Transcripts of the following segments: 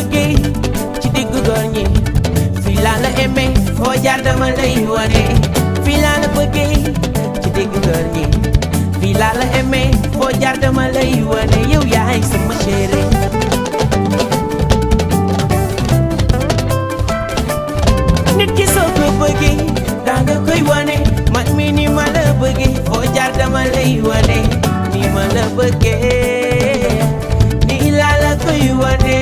bëggee ci diggu góor ñi fii laa la aimé foo jaar dama lay wane fii laa la bëggee ci diggu góor ñi fii laa la aimé foo jaar dama lay wane yow yaay sama chéri nit ki soo ko bëggee danga koy wane man mi ni ma la bëggee foo jaar dama lay wane ni ma la bëggee ni laa la koy wane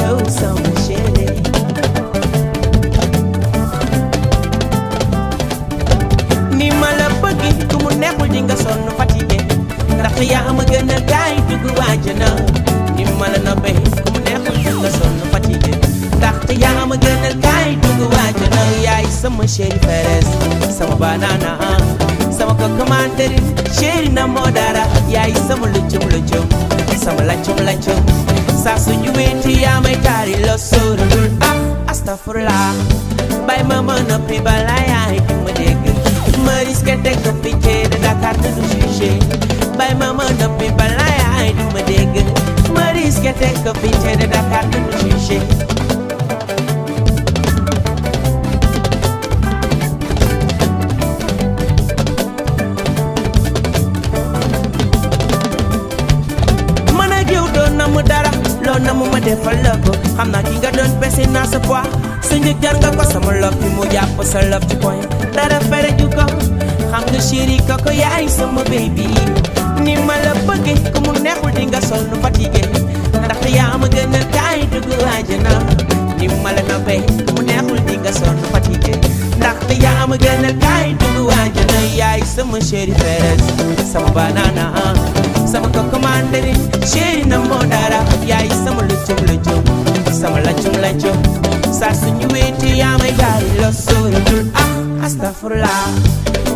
yow sama chéri ni ma la bëggee ku mu neexul di nga sonn fatigué ndaxte yaa ma gën a gaay dugg waajana ni ma la noppee ku mu neexul di nga sonn fatigué ndaxte yaa ma gën a gaay dugg waajana yaay sama chéri Perez sama banana sama cocomandarin chéri na moo dara yaay sama luccum luccum sama laccum laccum saa suñu wéeti yaa may taari la sóoralul astafurlah bay ma mën a pi bala yaay di ma dégg ma risqué teg ko fi de Dakar te du jugé bay ma mën a pi bala yaay di ma dégg ma risqué teg ko fi de Dakar te du jugé dara loo na mu ma defal la ko xam naa ki nga doon bese naa sa poids sa njëg jar nga ko sama love bi mu jàpp sa love ci point dara fere ju ko xam nga chéri koko yaay sama baby ni ma la bëgge ku mu neexul di nga sonn fatigué ndaxte yaa ma gën a kaay dugg àjjana ni ma la noppee ku mu neexul di nga sonn fatigué ndaxte yaa ma gën a kaay dugg àjjana yaay sama chéri Perez sama banana sama cocomandarin chéri na moo dara yaay sama luccum luccum sama laccum laccum saa suñu wéeti yaa may gaari la sóoratul astafurlah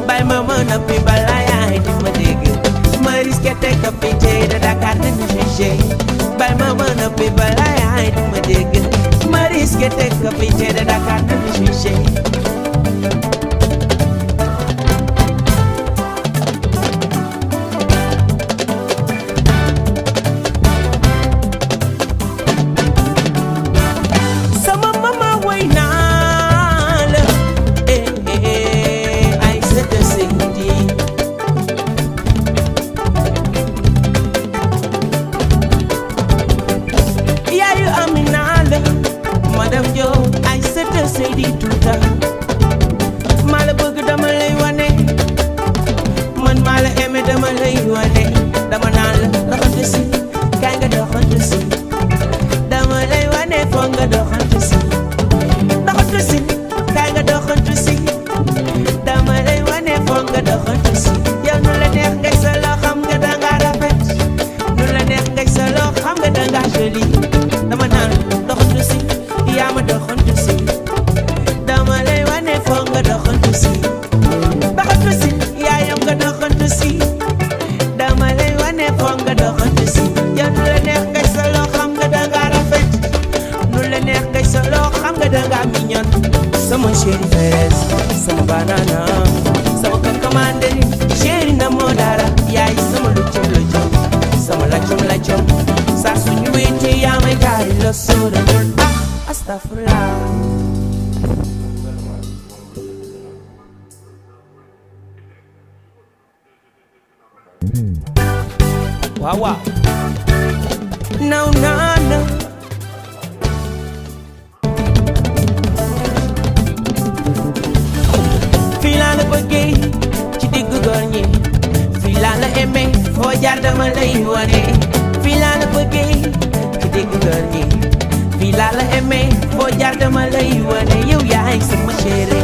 bay ma mën a pi bala yaay di ma dégg ma risqué teg ko fi de Dakar te du jugé bay ma mën a pi bala yaay di ma dégg ma risqué teg ko fi de Dakar te du jugé Seydi Tuuta maa la bëgg dama lay wane man maa la aimé dama lay wane dama naan la doxantu si kaay nga doxantu si dama lay wane foog nga doxantu si kaay nga doxantu si dama lay wane foog nga doxantu si yow nu la neex ngay solo xam nga danga rafet nu la neex ngay solo xam nga danga joli dama naan doxantu si yaa ma doxantu si dama lay wane foog nga doxantu si yaayam nga doxantu si dama lay wane foog nga doxantu si yow nu la neex ngay solo xam nga danga rafet nu la neex ngay solo xam nga danga mignon sama chéri Perez sama banana sama cocomandarin chéri na moo dara yaay sama luccum luccum sama laccum laccum saa suñu wéete yaa may gaari la sóoratul astafurlah wow wow no no no fii laa la bëggee ci diggu góor ñi fii laa la aimé foo jaar dama lay wane fii laa la bëggee ci diggu góor ñi fii laa la aimé foo jaar dama lay wane yow yaay sama chéri